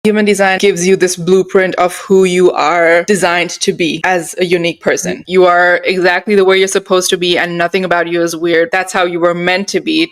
Human design gives you this blueprint of who you are designed to be as a unique person. You are exactly the way you're supposed to be, and nothing about you is weird. That's how you were meant to be.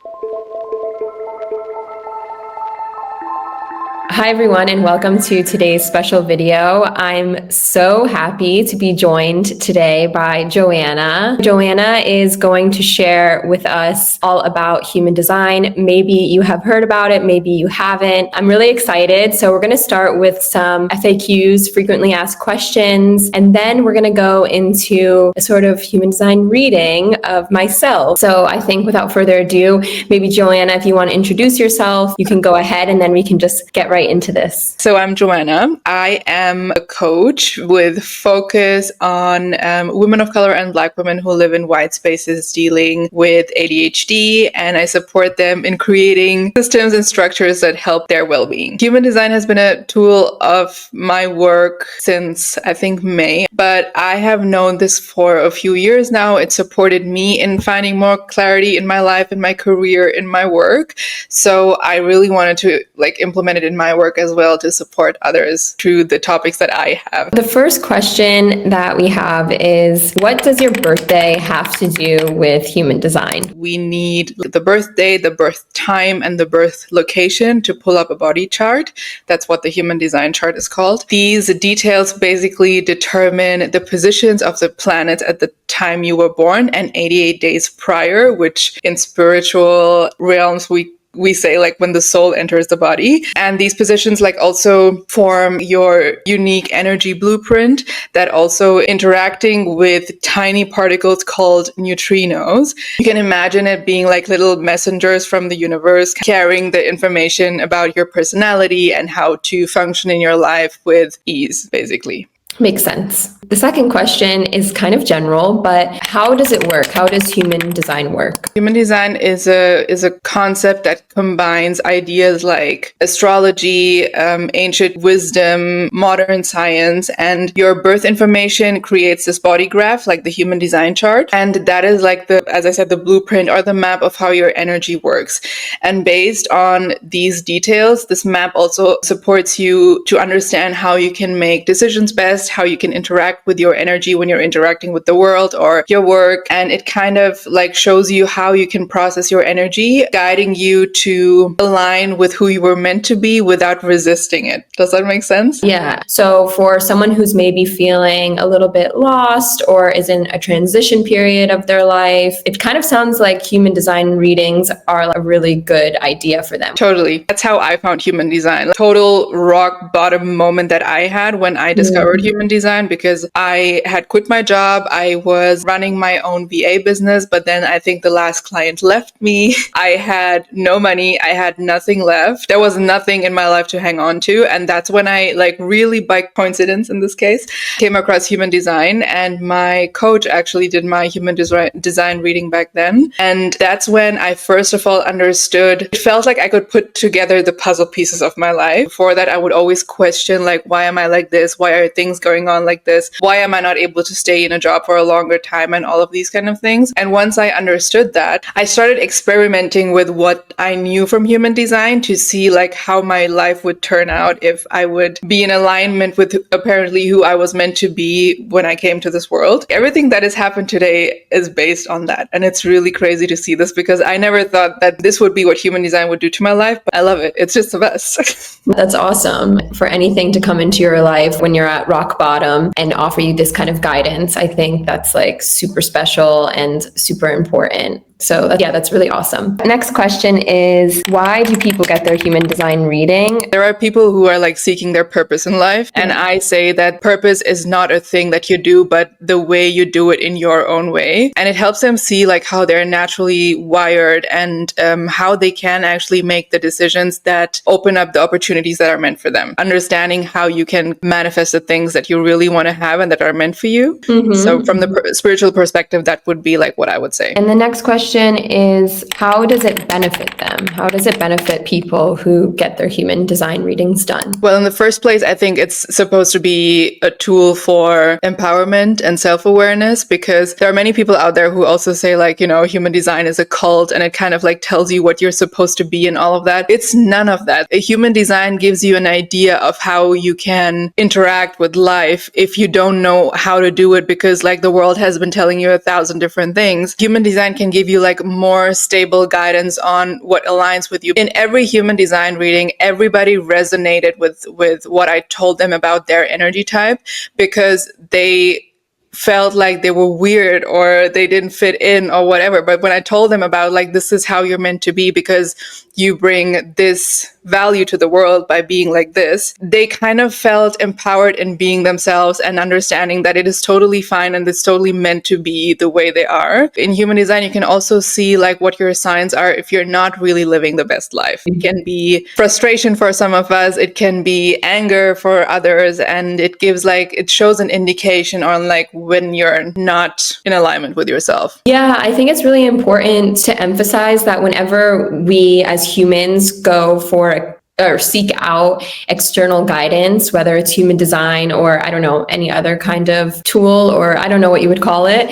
Hi everyone, and welcome to today's special video. I'm so happy to be joined today by Joanna. Joanna is going to share with us all about human design. Maybe you have heard about it, maybe you haven't. I'm really excited. So we're going to start with some FAQs, frequently asked questions, and then we're going to go into a sort of human design reading of myself. So I think without further ado, maybe Joanna, if you want to introduce yourself, you can go ahead and then we can just get right into this. So I'm Joanna. I am a coach with focus on women of color and Black women who live in white spaces dealing with ADHD, and I support them in creating systems and structures that help their well-being. Human design has been a tool of my work since I think May, but I have known this for a few years now. It supported me in finding more clarity in my life, in my career, in my work. So I really wanted to implement it in my work as well to support others through the topics that I have. The first question that we have is, what does your birthday have to do with human design? We need the birthday, the birth time, and the birth location to pull up a body chart. That's what the human design chart is called. These details basically determine the positions of the planets at the time you were born and 88 days prior, which in spiritual realms we say when the soul enters the body. And these positions also form your unique energy blueprint that also interacting with tiny particles called neutrinos. You can imagine it being like little messengers from the universe carrying the information about your personality and how to function in your life with ease, basically. Makes sense. The second question is kind of general, but how does it work? How does human design work? Human design is a concept that combines ideas like astrology, ancient wisdom, modern science, and your birth information creates this body graph, like the human design chart. And that is as I said, the blueprint or the map of how your energy works. And based on these details, this map also supports you to understand how you can make decisions best, how you can interact with your energy when you're interacting with the world or your work. And it kind of shows you how you can process your energy, guiding you to align with who you were meant to be without resisting it. Does that make sense? Yeah. So for someone who's maybe feeling a little bit lost or is in a transition period of their life, it kind of sounds like human design readings are a really good idea for them. Totally. That's how I found human design. Total rock bottom moment that I had when I discovered human design, because I had quit my job. I was running my own VA business, but then I think the last client left me. I had no money. I had nothing left. There was nothing in my life to hang on to. And that's when I really by coincidence in this case came across human design, and my coach actually did my human design reading back then. And that's when I first of all understood, it felt like I could put together the puzzle pieces of my life. Before that, I would always question why am I like this? Why are things going on like this? Why am I not able to stay in a job for a longer time, and all of these kind of things? And once I understood that, I started experimenting with what I knew from human design to see how my life would turn out if I would be in alignment with apparently who I was meant to be when I came to this world. Everything that has happened today is based on that. And it's really crazy to see this, because I never thought that this would be what human design would do to my life, but I love it. It's just the best. That's awesome. For anything to come into your life when you're at rock bottom and offer you this kind of guidance, I think that's super special and super important. So that's really awesome. The next question is, why do people get their human design reading? There are people who are seeking their purpose in life. And I say that purpose is not a thing that you do, but the way you do it in your own way. And it helps them see how they're naturally wired and how they can actually make the decisions that open up the opportunities that are meant for them. Understanding how you can manifest the things that you really want to have and that are meant for you. So from the spiritual perspective, that would be what I would say. And the next question question is, how does it benefit them? How does it benefit people who get their human design readings done? Well, in the first place, I think it's supposed to be a tool for empowerment and self-awareness, because there are many people out there who also say, like, human design is a cult and it kind of like tells you what you're supposed to be and all of that. It's none of that. A human design gives you an idea of how you can interact with life if you don't know how to do it, because like the world has been telling you 1,000 different things. Human design can give you like more stable guidance on what aligns with you. In every human design reading, everybody resonated with what I told them about their energy type, because they felt like they were weird or they didn't fit in or whatever. But when I told them about like, this is how you're meant to be because you bring this value to the world by being like this, they kind of felt empowered in being themselves and understanding that it is totally fine and it's totally meant to be the way they are. In human design, you can also see like what your signs are if you're not really living the best life. It can be frustration for some of us, it can be anger for others, and it shows an indication on like when you're not in alignment with yourself. Yeah, I think it's really important to emphasize that whenever we as humans go for or seek out external guidance, whether it's human design or I don't know, any other kind of tool, or I don't know what you would call it,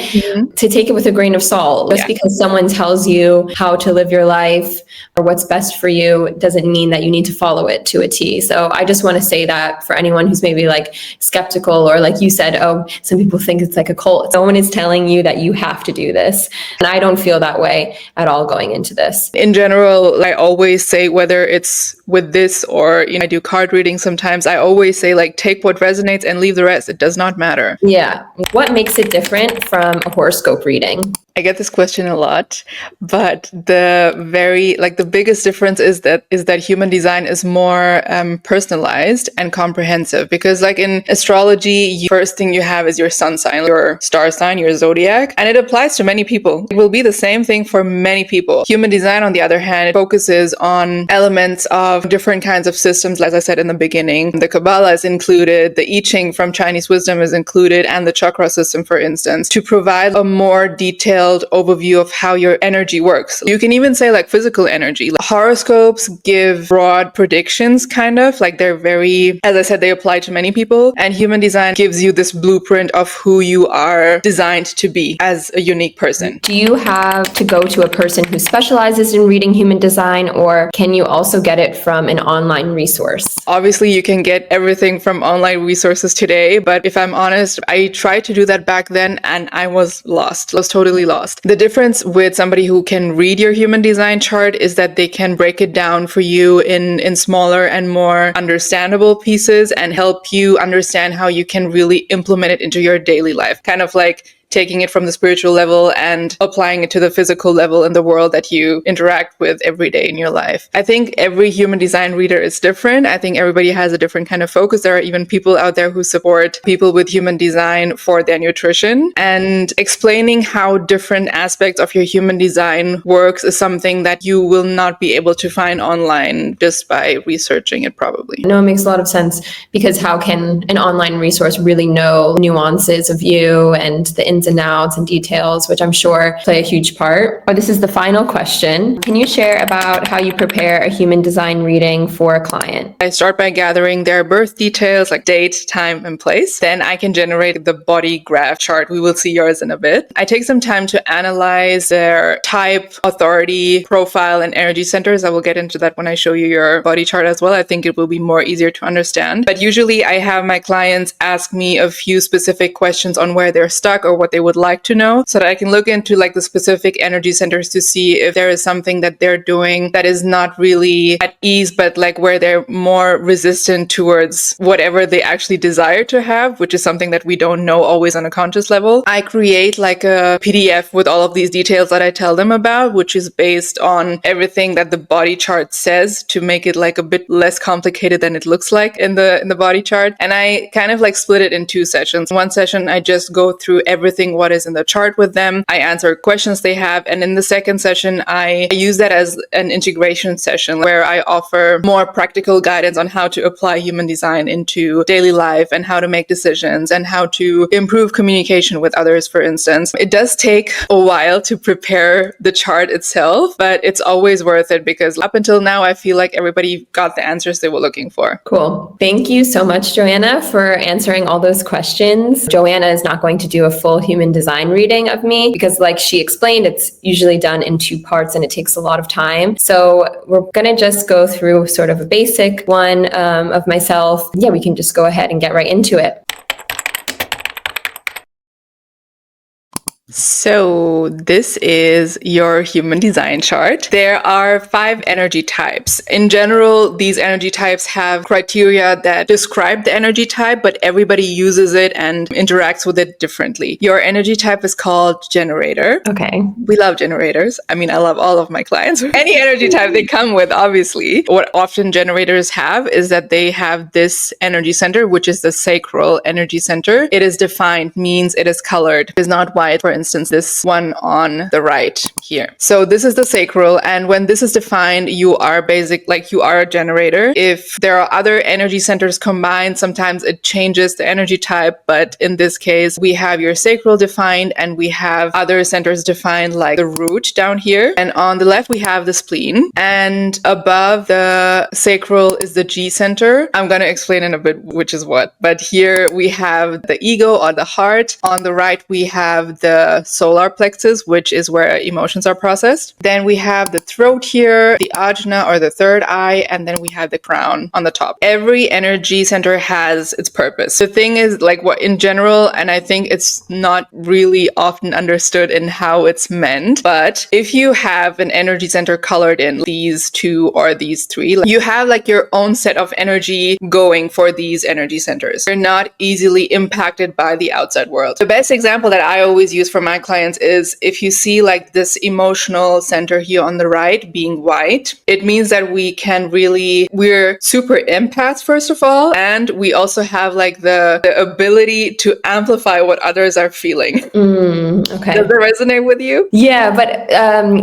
to take it with a grain of salt. Just because someone tells you how to live your life or what's best for you doesn't mean that you need to follow it to a T. So I just want to say that for anyone who's maybe like skeptical, or like you said, oh, some people think it's like a cult. No one is telling you that you have to do this. And I don't feel that way at all going into this. In general, I always say, whether it's with this or I do card reading sometimes, I always say like, take what resonates and leave the rest. It does not matter. Yeah. What makes it different from a horoscope reading? I get this question a lot, but the biggest difference is that human design is more personalized and comprehensive, because like in astrology, first thing you have is your sun sign, your star sign, your zodiac, and it applies to many people. It will be the same thing for many people. Human design, on the other hand, focuses on elements of different kinds of systems. As I said in the beginning, the Kabbalah is included, the I Ching from Chinese wisdom is included, and the chakra system, for instance, to provide a more detailed overview of how your energy works. You can even say like physical energy. Horoscopes give broad predictions, kind of like they're very, as I said, they apply to many people, and human design gives you this blueprint of who you are designed to be as a unique person. Do you have to go to a person who specializes in reading human design, or can you also get it from an online resource? Obviously, you can get everything from online resources today, but if I'm honest, I tried to do that back then and I was lost. I was totally lost. The difference with somebody who can read your human design chart is that they can break it down for you in smaller and more understandable pieces and help you understand how you can really implement it into your daily life. Kind of like taking it from the spiritual level and applying it to the physical level in the world that you interact with every day in your life. I think every human design reader is different. I think everybody has a different kind of focus. There are even people out there who support people with human design for their nutrition. And explaining how different aspects of your human design works is something that you will not be able to find online just by researching it, probably. No, it makes a lot of sense, because how can an online resource really know nuances of you and the ins and outs and details, which I'm sure play a huge part. But this is the final question. Can you share about how you prepare a human design reading for a client? I start by gathering their birth details, like date, time, and place. Then I can generate the body graph chart. We will see yours in a bit. I take some time to analyze their type, authority, profile, and energy centers. I will get into that when I show you your body chart as well. I think it will be more easier to understand. But usually I have my clients ask me a few specific questions on where they're stuck or what they would like to know, so that I can look into like the specific energy centers to see if there is something that they're doing that is not really at ease, but like where they're more resistant towards whatever they actually desire to have, which is something that we don't know always on a conscious level. I create like a PDF with all of these details that I tell them about, which is based on everything that the body chart says, to make it like a bit less complicated than it looks like in the body chart. And I kind of like split it in two sessions. One session I just go through everything everything what is in the chart with them. I answer questions they have. And in the second session, I use that as an integration session where I offer more practical guidance on how to apply human design into daily life and how to make decisions and how to improve communication with others, for instance. It does take a while to prepare the chart itself, but it's always worth it because up until now, I feel like everybody got the answers they were looking for. Cool. Thank you so much, Joanna, for answering all those questions. Joanna is not going to do a full human design reading of me because, like she explained, it's usually done in 2 parts and it takes a lot of time. So we're going to just go through sort of a basic one of myself. Yeah, we can just go ahead and get right into it. So this is your human design chart. There are 5 energy types. In general, these energy types have criteria that describe the energy type, but everybody uses it and interacts with it differently. Your energy type is called generator. Okay. We love generators. I mean, I love all of my clients. Any energy type they come with, obviously. What often generators have is that they have this energy center, which is the sacral energy center. It is defined, means it is colored. It is not white, for instance, this one on the right here. So this is the sacral. And when this is defined, you are you are a generator. If there are other energy centers combined, sometimes it changes the energy type. But in this case, we have your sacral defined and we have other centers defined like the root down here. And on the left, we have the spleen. And above the sacral is the G center. I'm going to explain in a bit which is what. But here we have the ego or the heart. On the right, we have the solar plexus, which is where emotions are processed. Then we have the throat here, the ajna or the third eye, and then we have the crown on the top. Every energy center has its purpose. The thing is, like what in general, and I think it's not really often understood in how it's meant, but if you have an energy center colored in these 2 or these 3, you have like your own set of energy going for these energy centers. They're not easily impacted by the outside world. The best example that I always use for my clients is if you see like this emotional center here on the right being white, it means that we're super empaths, first of all, and we also have like the ability to amplify what others are feeling. Okay. Does it resonate with you? Yeah, but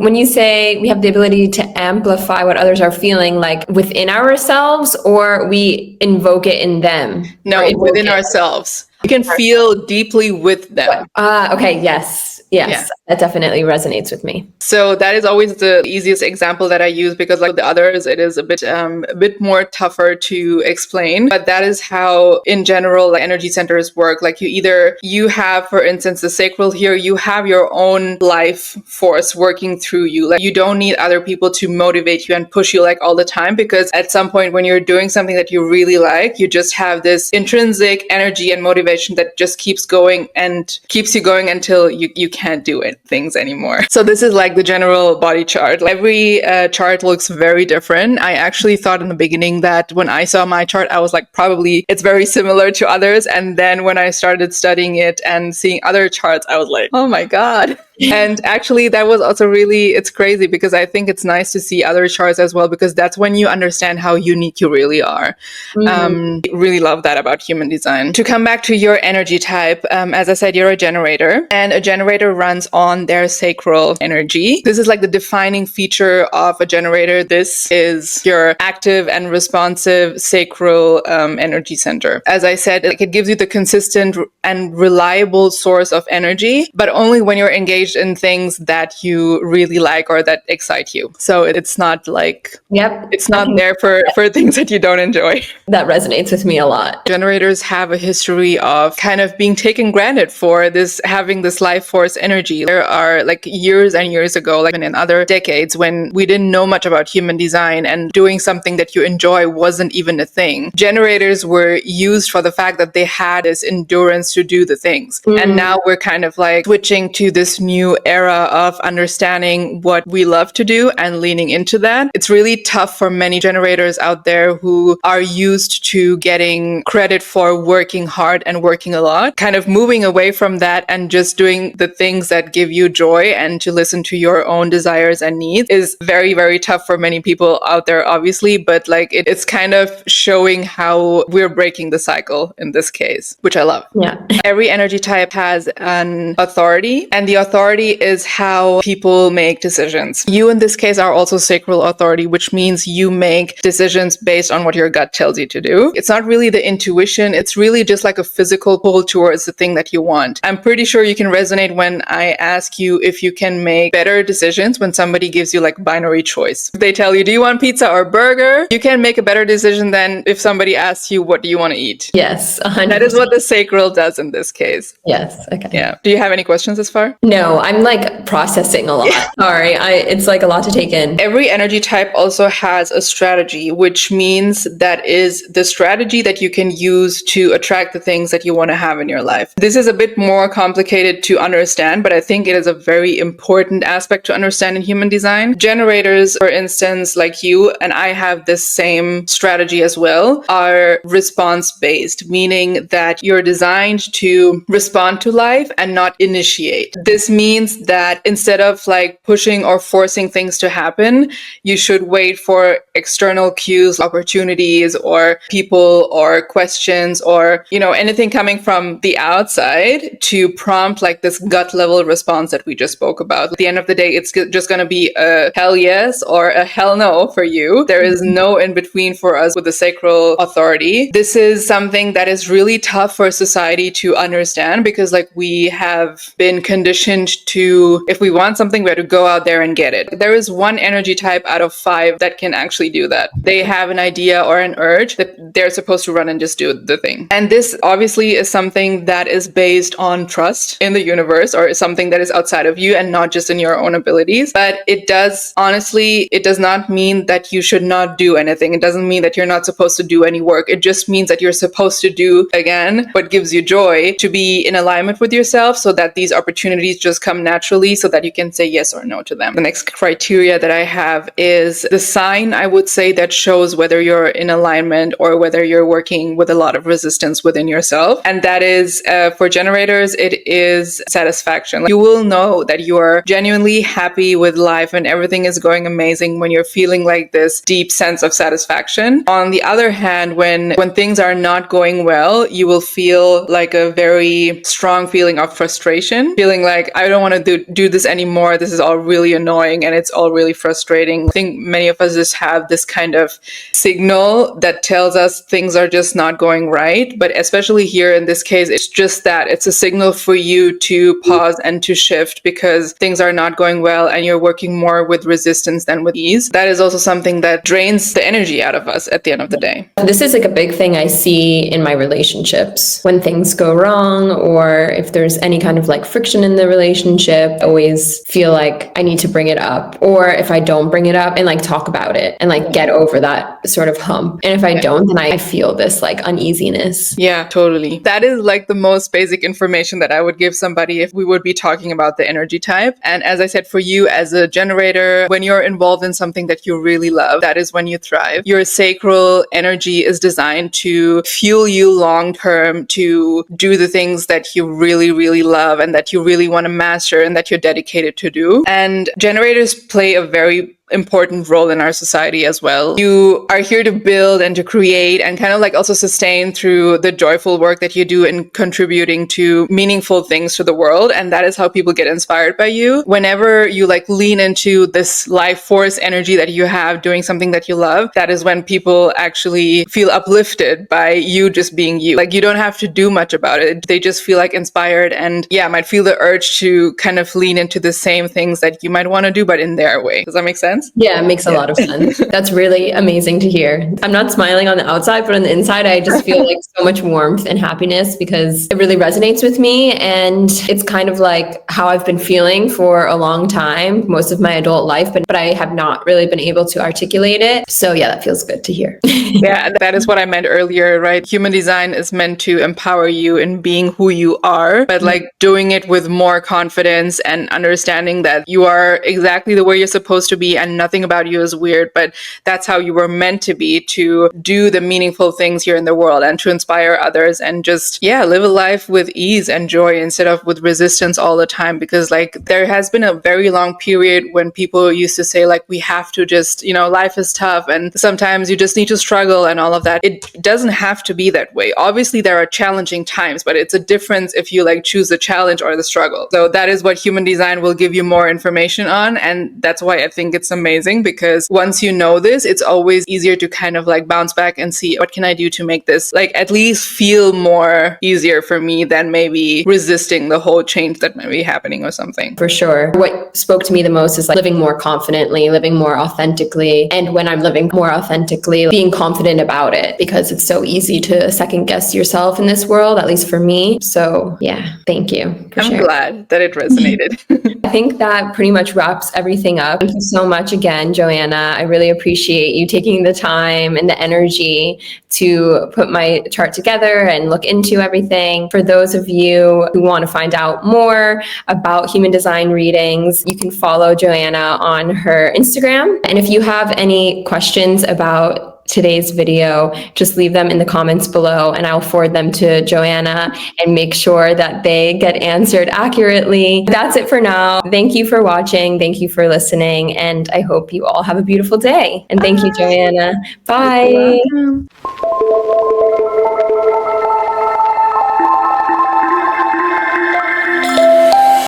when you say we have the ability to amplify what others are feeling, like within ourselves, or we invoke it in them? No, within ourselves. You can feel deeply with them. Okay, yes. Yes, that definitely resonates with me. So that is always the easiest example that I use because like the others, it is a bit more tougher to explain. But that is how, in general, like, energy centers work. Like you have, for instance, the sacral here, you have your own life force working through you. Like you don't need other people to motivate you and push you like all the time because at some point when you're doing something that you really like, you just have this intrinsic energy and motivation that just keeps going and keeps you going until you can't do things anymore. So this is like the general body chart. Every chart looks very different. I actually thought in the beginning that when I saw my chart, I was like, probably it's very similar to others. And then when I started studying it and seeing other charts, I was like, oh my God. And actually that was also it's crazy because I think it's nice to see other charts as well, because that's when you understand how unique you really are. Really love that about human design. To come back to your energy type, as I said, you're a generator, and a generator runs on their sacral energy. This is like the defining feature of a generator. This is your active and responsive sacral energy center. As I said, like, it gives you the consistent and reliable source of energy, but only when you're engaged in things that you really like or that excite you. So it's not like, it's not there for things that you don't enjoy. That resonates with me a lot. Generators have a history of kind of being taken granted for having this life force energy. There are like years and years ago, like in other decades, when we didn't know much about human design and doing something that you enjoy wasn't even a thing. Generators were used for the fact that they had this endurance to do the things. And now we're kind of like switching to this new era of understanding what we love to do and leaning into that. It's really tough for many generators out there who are used to getting credit for working hard and working a lot, kind of moving away from that and just doing the things that give you joy and to listen to your own desires and needs is very, very tough for many people out there, obviously. But like it's kind of showing how we're breaking the cycle in this case, which I love. Yeah. Every energy type has an authority, and the authority is how people make decisions. You in this case are also sacral authority, which means you make decisions based on what your gut tells you to do. It's not really the intuition. It's really just like a physical pull towards the thing that you want. I'm pretty sure you can resonate when I ask you if you can make better decisions when somebody gives you like binary choice. If they tell you, do you want pizza or burger? You can make a better decision than if somebody asks you, what do you want to eat? Yes, 100%. That is what the sacral does in this case. Yes. Okay. Yeah. Do you have any questions this far? No, I'm like processing a lot. Sorry. It's like a lot to take in. Every energy type also has a strategy, which means that is the strategy that you can use to attract the things that you want to have in your life. This is a bit more complicated to understand, but I think it is a very important aspect to understand in human design. Generators, for instance, like you and I have this same strategy as well, are response-based, meaning that you're designed to respond to life and not initiate. This means that instead of like pushing or forcing things to happen, you should wait for external cues, opportunities, or people or questions or, anything coming from the outside to prompt like this gut level response that we just spoke about. At the end of the day, it's just going to be a hell yes or a hell no for you. There is no in between for us with the sacral authority. This is something that is really tough for society to understand because like we have been conditioned to, if we want something, we have to go out there and get it. There is one energy type out of 5 that can actually do that. They have an idea or an urge that they're supposed to run and just do the thing. And this obviously is something that is based on trust in the universe or something that is outside of you and not just in your own abilities. But it does not mean that you should not do anything. It doesn't mean that you're not supposed to do any work. It just means that you're supposed to do, again, what gives you joy, to be in alignment with yourself so that these opportunities just come naturally so that you can say yes or no to them. The next criteria that I have is the sign, I would say, that shows whether you're in alignment or whether you're working with a lot of resistance within yourself. And that is, for generators, it is satisfaction. You will know that you are genuinely happy with life and everything is going amazing when you're feeling like this deep sense of satisfaction. On the other hand, when things are not going well, you will feel like a very strong feeling of frustration, feeling like, I don't want to do this anymore. This is all really annoying and it's all really frustrating. I think many of us just have this kind of signal that tells us things are just not going right. But especially here in this case, it's just that it's a signal for you to pause and to shift because things are not going well and you're working more with resistance than with ease. That is also something that drains the energy out of us at the end of the day. This is like a big thing I see in my relationships. When things go wrong or if there's any kind of like friction in the relationship, I always feel like I need to bring it up. Or if I don't bring it up and like talk about it and like get over that sort of hump. And if I don't, then I feel this like uneasiness. Yeah, totally. That is like the most basic information that I would give somebody if we would be talking about the energy type. And as I said, for you as a generator, when you're involved in something that you really love, that is when you thrive. Your sacral energy is designed to fuel you long term to do the things that you really, really love and that you really want to master and that you're dedicated to do. And generators play a very important role in our society as well. You are here to build and to create and kind of like also sustain through the joyful work that you do in contributing to meaningful things to the world. And that is how people get inspired by you. Whenever you like lean into this life force energy that you have doing something that you love, that is when people actually feel uplifted by you just being you. Like you don't have to do much about it. They just feel like inspired and might feel the urge to kind of lean into the same things that you might want to do, but in their way. Does that make sense? Yeah, it makes a lot of sense. That's really amazing to hear. I'm not smiling on the outside, but on the inside, I just feel like so much warmth and happiness because it really resonates with me. And it's kind of like how I've been feeling for a long time, most of my adult life, but I have not really been able to articulate it. So yeah, that feels good to hear. Yeah, that is what I meant earlier, right? Human design is meant to empower you in being who you are, but like doing it with more confidence and understanding that you are exactly the way you're supposed to be and nothing about you is weird, but that's how you were meant to be, to do the meaningful things here in the world and to inspire others and just, yeah, live a life with ease and joy instead of with resistance all the time. Because like there has been a very long period when people used to say like, we have to just, life is tough and sometimes you just need to struggle and all of that. It doesn't have to be that way. Obviously there are challenging times, but it's a difference if you like choose the challenge or the struggle. So that is what human design will give you more information on. And that's why I think it's amazing, because once you know this, it's always easier to kind of like bounce back and see what can I do to make this like at least feel more easier for me than maybe resisting the whole change that might be happening or something. For sure. What spoke to me the most is like living more confidently, living more authentically. And when I'm living more authentically, being confident about it, because it's so easy to second guess yourself in this world, at least for me. So yeah, thank you for I'm sharing. glad that it resonated. I think that pretty much wraps everything up. Thank you so much again, Joanna. I really appreciate you taking the time and the energy to put my chart together and look into everything. For those of you who want to find out more about human design readings, you can follow Joanna on her Instagram. And if you have any questions about today's video, just leave them in the comments below and I'll forward them to Joanna and make sure that they get answered accurately. That's it for now. Thank you for watching. Thank you for listening. And I hope you all have a beautiful day. And thank you, Joanna. Bye. You're welcome.